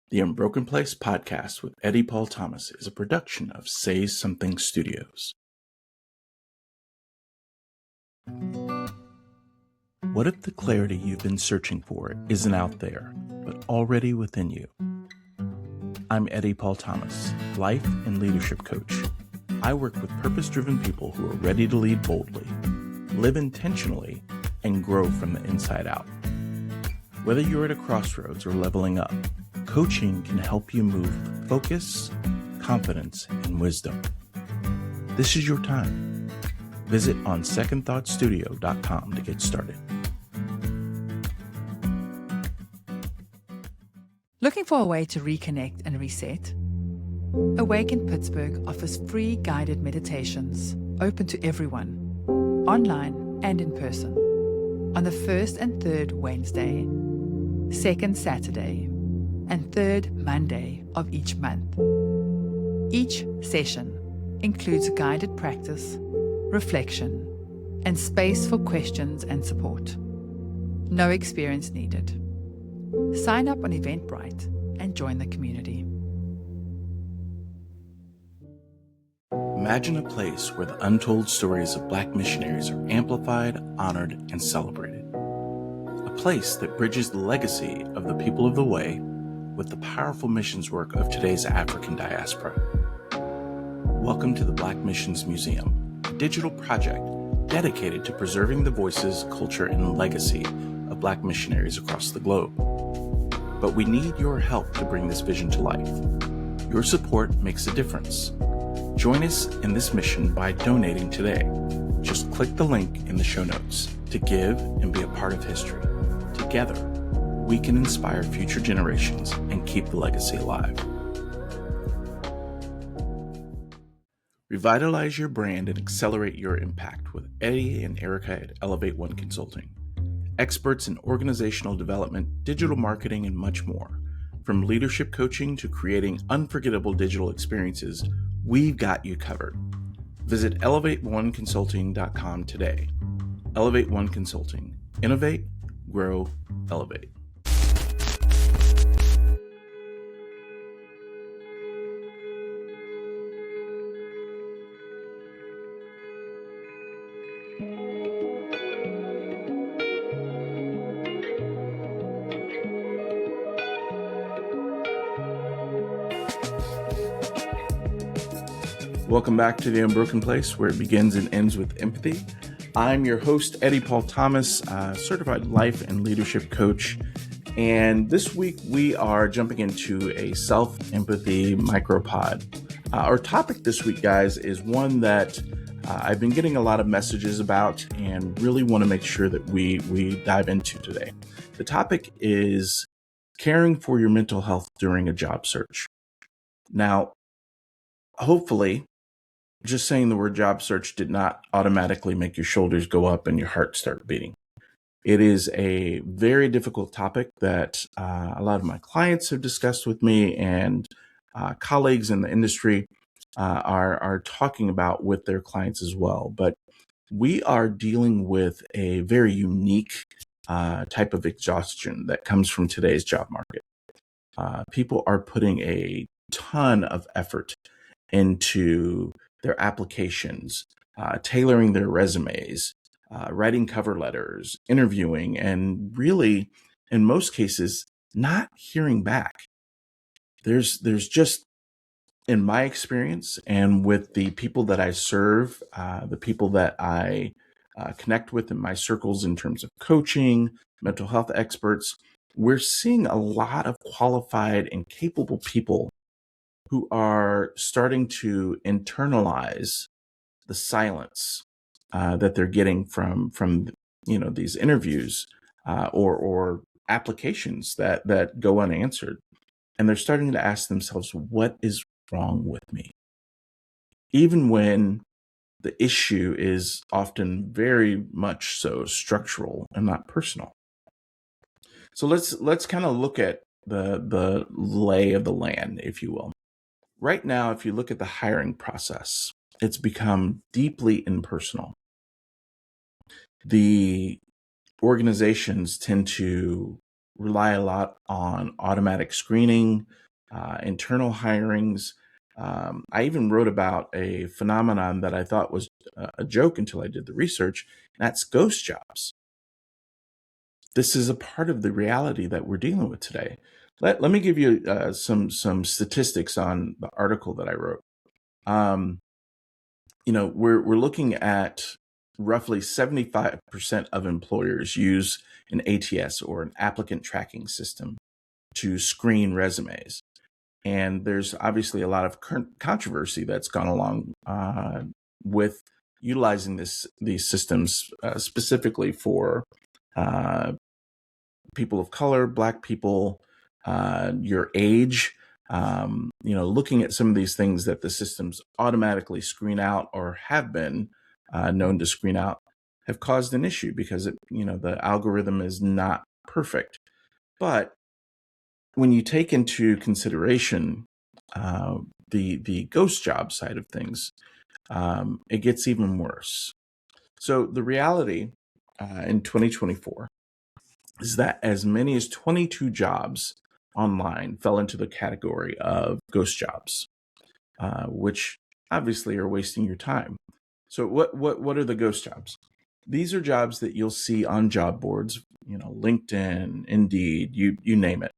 The Unbroken Place podcast with Eddie Paul Thomas is a production of Say Something Studios. What if the clarity you've been searching for isn't out there, but already within you? I'm Eddie Paul Thomas, life and leadership coach. I work with purpose-driven people who are ready to lead boldly, live intentionally, and grow from the inside out. Whether you're at a crossroads or leveling up, coaching can help you move with focus, confidence, and wisdom. This is your time. Visit onsecondthoughtstudio.com to get started. Looking for a way to reconnect and reset? Awaken Pittsburgh offers free guided meditations open to everyone, online and in person, on the first and third Wednesday, second Saturday, and third Monday of each month. Each session includes guided practice, reflection, and space for questions and support. No experience needed. Sign up on Eventbrite and join the community. Imagine a place where the untold stories of Black missionaries are amplified, honored, and celebrated. A place that bridges the legacy of the people of the way with the powerful missions work of today's African diaspora. Welcome to the Black Missions Museum, a digital project dedicated to preserving the voices, culture, and legacy of Black missionaries across the globe. But we need your help to bring this vision to life. Your support makes a difference. Join us in this mission by donating today. Just click the link in the show notes to give and be a part of history. Together, we can inspire future generations and keep the legacy alive. Revitalize your brand and accelerate your impact with Eddie and Erica at Elevate One Consulting. Experts in organizational development, digital marketing, and much more. From leadership coaching to creating unforgettable digital experiences, we've got you covered. Visit elevateoneconsulting.com today. Elevate One Consulting. Innovate, grow, elevate. Welcome back to The Unbroken Place, where it begins and ends with empathy. I'm your host, Eddie Paul Thomas, certified life and leadership coach. And this week we are jumping into a self-empathy micropod. Our topic this week, guys, is one that I've been getting a lot of messages about and really want to make sure that we dive into today. The topic is caring for your mental health during a job search. Now, hopefully, just saying the word job search did not automatically make your shoulders go up and your heart start beating. It is a very difficult topic that a lot of my clients have discussed with me, and colleagues in the industry are talking about with their clients as well. But we are dealing with a very unique type of exhaustion that comes from today's job market. People are putting a ton of effort into their applications, tailoring their resumes, writing cover letters, interviewing, and really, in most cases, not hearing back. There's just, in my experience and with the people that I serve, the people that I connect with in my circles in terms of coaching, mental health experts, we're seeing a lot of qualified and capable people who are starting to internalize the silence that they're getting from these interviews or applications that go unanswered, and they're starting to ask themselves, what is wrong with me? Even when the issue is often very much so structural and not personal. So let's kind of look at the lay of the land, if you will. Right now, if you look at the hiring process, it's become deeply impersonal. The organizations tend to rely a lot on automatic screening, internal hirings. I even wrote about a phenomenon that I thought was a joke until I did the research, and that's ghost jobs. This is a part of the reality that we're dealing with today. Let me give you some statistics on the article that I wrote. We're looking at roughly 75% of employers use an ATS, or an applicant tracking system, to screen resumes. And there's obviously a lot of controversy that's gone along with utilizing these systems specifically for people of color, Black people, your age. Looking at some of these things that the systems automatically screen out, or have been known to screen out, have caused an issue because the algorithm is not perfect. But when you take into consideration the ghost job side of things, it gets even worse. So the reality in 2024 is that as many as 22 jobs online fell into the category of ghost jobs, which obviously are wasting your time. So what are the ghost jobs? These are jobs that you'll see on job boards, LinkedIn, Indeed, you name it,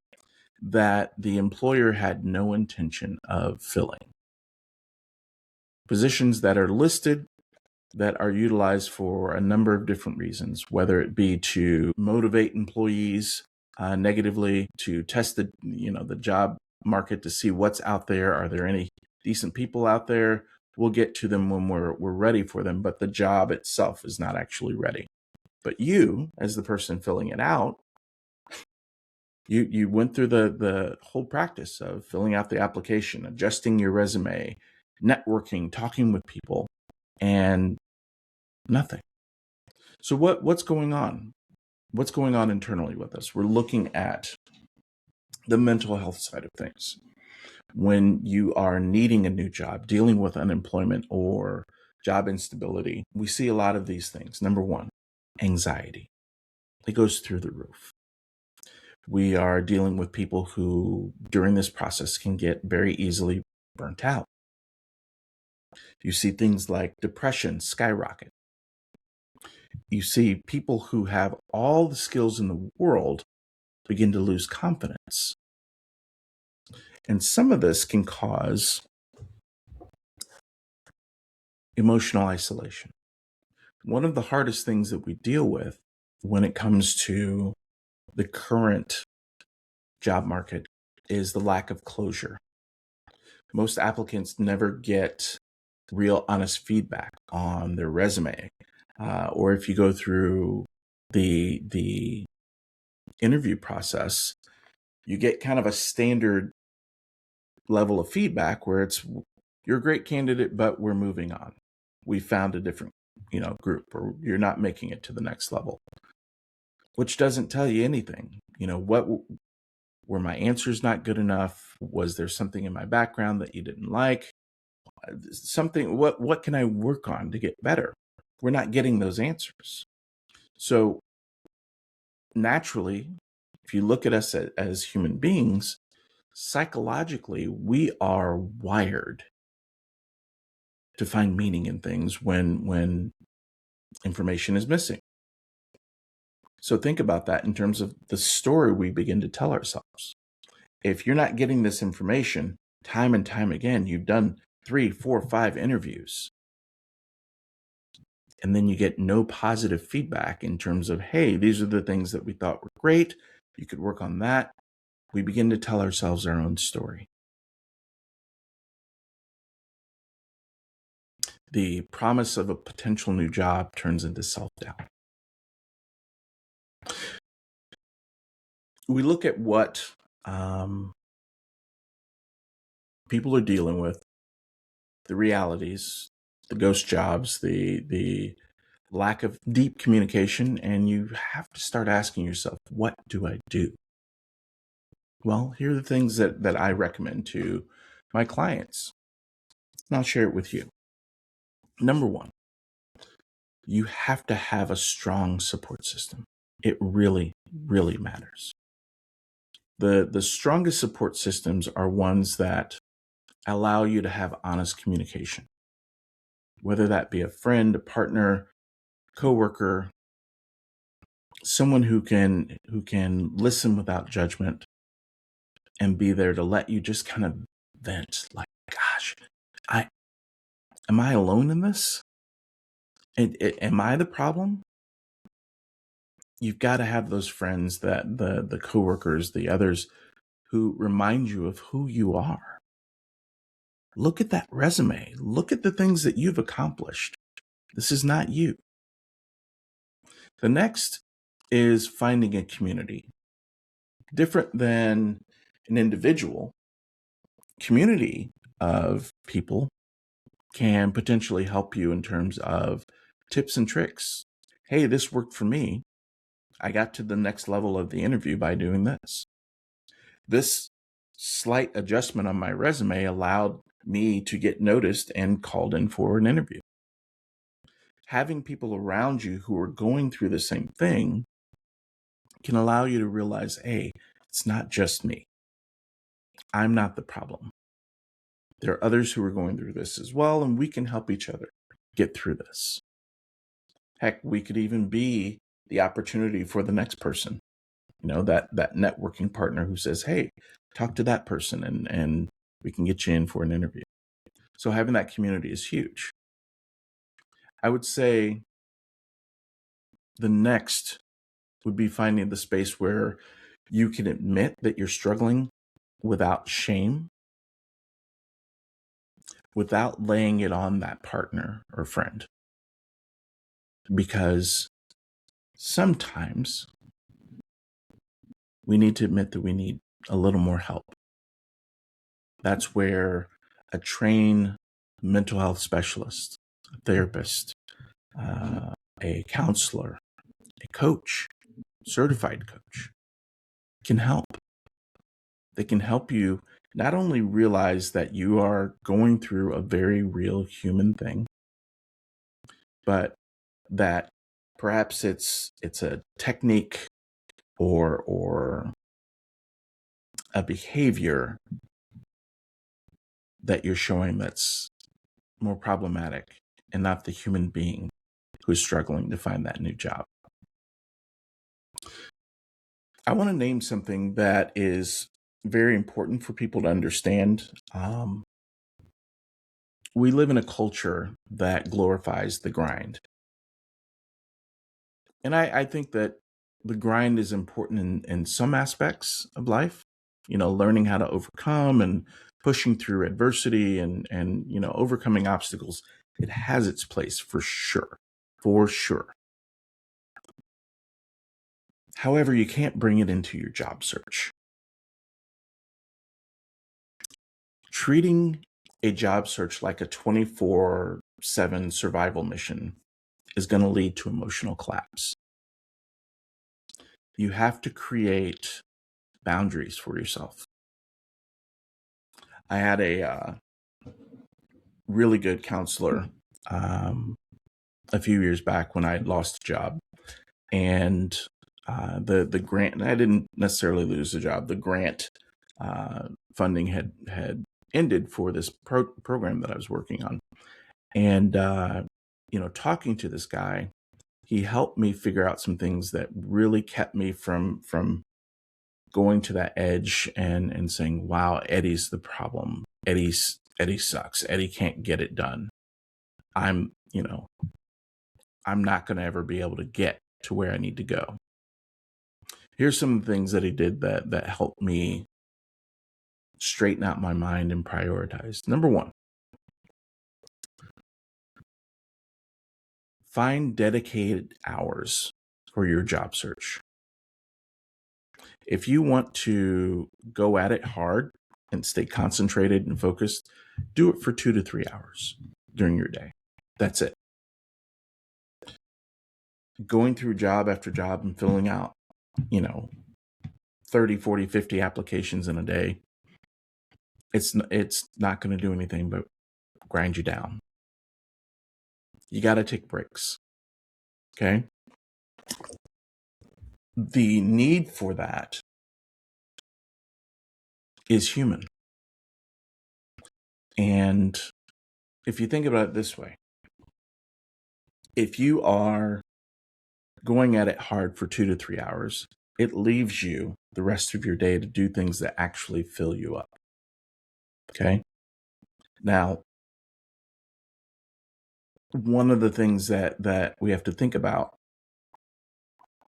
that the employer had no intention of filling. Positions that are listed that are utilized for a number of different reasons, whether it be to motivate employees negatively, to test the job market to see what's out there. Are there any decent people out there? We'll get to them when we're ready for them, but the job itself is not actually ready. But you, as the person filling it out, you went through the whole practice of filling out the application, adjusting your resume, networking, talking with people, and nothing. So what's going on? What's going on internally with us? We're looking at the mental health side of things. When you are needing a new job, dealing with unemployment or job instability, we see a lot of these things. Number one, anxiety. It goes through the roof. We are dealing with people who, during this process, can get very easily burnt out. You see things like depression skyrocket. You see people who have all the skills in the world begin to lose confidence. And some of this can cause emotional isolation. One of the hardest things that we deal with when it comes to the current job market is the lack of closure. Most applicants never get real honest feedback on their resume. Or if you go through the interview process, you get kind of a standard level of feedback where it's, you're a great candidate, but we're moving on. We found a different, group, or you're not making it to the next level, which doesn't tell you anything. What were my answers not good enough? Was there something in my background that you didn't like? Something, what can I work on to get better? We're not getting those answers. So naturally, if you look at us as human beings, psychologically, we are wired to find meaning in things when information is missing. So think about that in terms of the story we begin to tell ourselves. If you're not getting this information time and time again, you've done 3, 4, 5 interviews, and then you get no positive feedback in terms of, hey, these are the things that we thought were great, you could work on that. We begin to tell ourselves our own story. The promise of a potential new job turns into self-doubt. We look at what people are dealing with, the realities, the ghost jobs, the lack of deep communication, and you have to start asking yourself, what do I do? Well, here are the things that I recommend to my clients, and I'll share it with you. Number one, you have to have a strong support system. It really, really matters. The strongest support systems are ones that allow you to have honest communication, whether that be a friend, a partner, coworker, someone who can listen without judgment and be there to let you just kind of vent. Like, gosh, I am I alone in this? Am I the problem? You've got to have those friends, that the coworkers, the others who remind you of who you are. Look at that resume. Look at the things that you've accomplished. This is not you. The next is finding a community. Different than an individual, community of people can potentially help you in terms of tips and tricks. Hey, this worked for me. I got to the next level of the interview by doing this. This slight adjustment on my resume allowed me to get noticed and called in for an interview. Having people around you who are going through the same thing can allow you to realize, hey, it's not just me. I'm not the problem. There are others who are going through this as well, and we can help each other get through this. Heck, we could even be the opportunity for the next person, that networking partner who says, hey, talk to that person and we can get you in for an interview. So having that community is huge. I would say the next would be finding the space where you can admit that you're struggling without shame, without laying it on that partner or friend. Because sometimes we need to admit that we need a little more help. That's where a trained mental health specialist, a therapist, a counselor, a coach, certified coach can help. They can help you not only realize that you are going through a very real human thing, but that perhaps it's a technique or a behavior that you're showing that's more problematic and not the human being who's struggling to find that new job. I want to name something that is very important for people to understand. We live in a culture that glorifies the grind. And I think that the grind is important in some aspects of life, learning how to overcome and pushing through adversity and overcoming obstacles. It has its place for sure, for sure. However, you can't bring it into your job search. Treating a job search like a 24/7 survival mission is going to lead to emotional collapse. You have to create boundaries for yourself. I had a really good counselor a few years back when I had lost a job, and the grant, and I didn't necessarily lose the job. The grant funding had ended for this program that I was working on, and talking to this guy, he helped me figure out some things that really kept me from going to that edge and saying, wow, Eddie's the problem. Eddie sucks. Eddie can't get it done. I'm not going to ever be able to get to where I need to go. Here's some things that he did that helped me straighten out my mind and prioritize. Number one, find dedicated hours for your job search. If you want to go at it hard and stay concentrated and focused, do it for 2 to 3 hours during your day. That's it. Going through job after job and filling out, 30, 40, 50 applications in a day, it's not going to do anything but grind you down. You got to take breaks. Okay? The need for that is human. And if you think about it this way, if you are going at it hard for 2 to 3 hours, it leaves you the rest of your day to do things that actually fill you up. Okay? Now, one of the things that we have to think about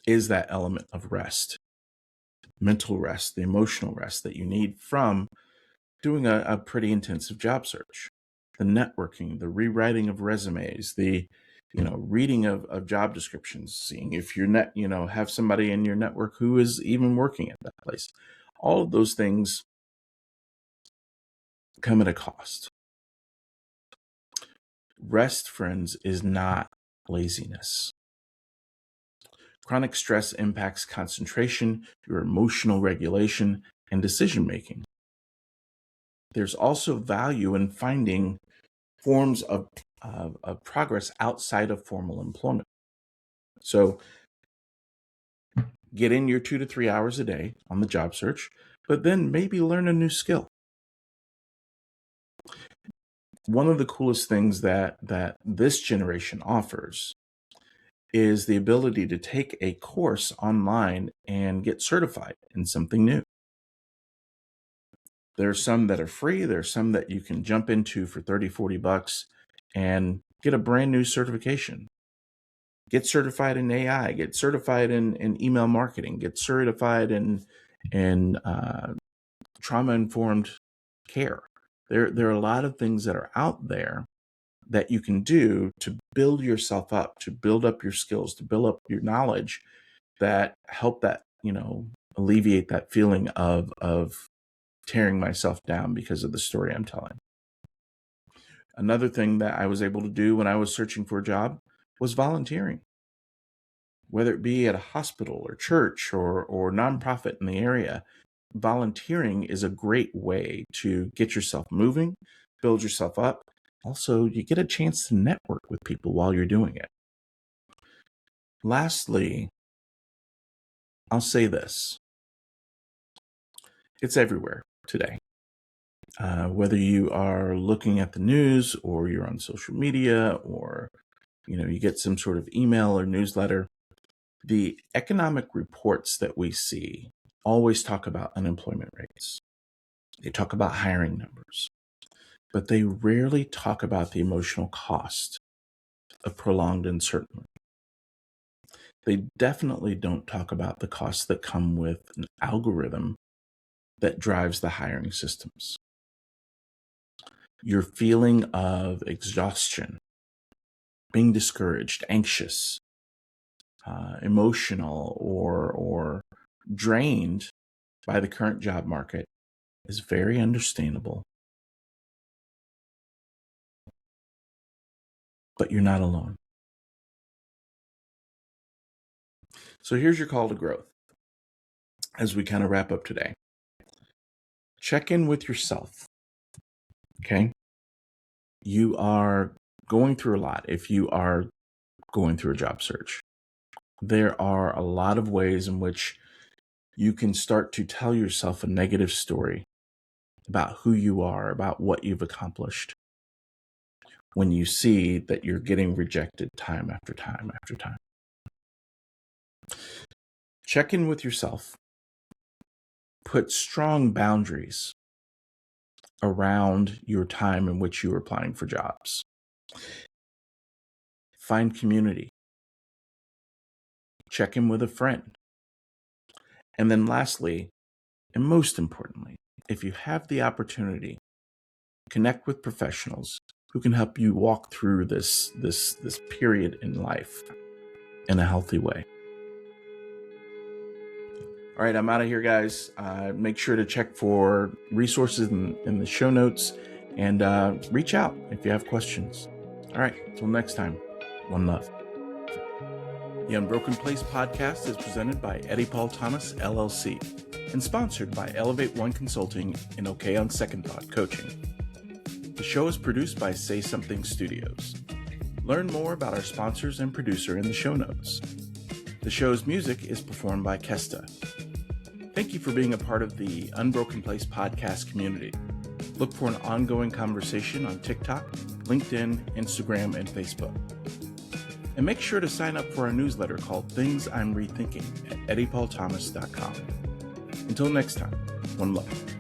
is that element of rest, mental rest, the emotional rest that you need from doing a pretty intensive job search. The networking, the rewriting of resumes, the reading of job descriptions, seeing if have somebody in your network who is even working at that place. All of those things come at a cost. Rest, friends, is not laziness. Chronic stress impacts concentration, your emotional regulation, and decision making. There's also value in finding forms of progress outside of formal employment. So get in your 2 to 3 hours a day on the job search, but then maybe learn a new skill. One of the coolest things that this generation offers is the ability to take a course online and get certified in something new. There are some that are free. There are some that you can jump into for $30-$40 and get a brand new certification. Get certified in AI, get certified in email marketing, get certified in trauma-informed care. There are a lot of things that are out there that you can do to build yourself up, to build up your skills, to build up your knowledge that help that, alleviate that feeling of tearing myself down because of the story I'm telling. Another thing that I was able to do when I was searching for a job was volunteering. Whether it be at a hospital or church or nonprofit in the area, volunteering is a great way to get yourself moving, build yourself up. Also, you get a chance to network with people while you're doing it. Lastly, I'll say this. It's everywhere today. Whether you are looking at the news or you're on social media or you get some sort of email or newsletter, the economic reports that we see always talk about unemployment rates. They talk about hiring numbers, but they rarely talk about the emotional cost of prolonged uncertainty. They definitely don't talk about the costs that come with an algorithm that drives the hiring systems. Your feeling of exhaustion, being discouraged, anxious, emotional, or drained by the current job market is very understandable. But you're not alone. So here's your call to growth. As we kind of wrap up today, check in with yourself. Okay? You are going through a lot if you are going through a job search. There are a lot of ways in which you can start to tell yourself a negative story about who you are, about what you've accomplished, when you see that you're getting rejected time after time after time. Check in with yourself. Put strong boundaries around your time in which you are applying for jobs. Find community. Check in with a friend. And then lastly, and most importantly, if you have the opportunity, connect with professionals who can help you walk through this period in life in a healthy way. All right, I'm out of here, guys. Make sure to check for resources in the show notes and reach out if you have questions. All right, until next time, one love. The Unbroken Place podcast is presented by Eddie Paul Thomas, LLC, and sponsored by Elevate One Consulting and OK on Second Thought Coaching. The show is produced by Say Something Studios. Learn more about our sponsors and producer in the show notes. The show's music is performed by Kesta. Thank you for being a part of the Unbroken Place podcast community. Look for an ongoing conversation on TikTok, LinkedIn, Instagram, and Facebook. And make sure to sign up for our newsletter called Things I'm Rethinking at eddiepaulthomas.com. Until next time, one love.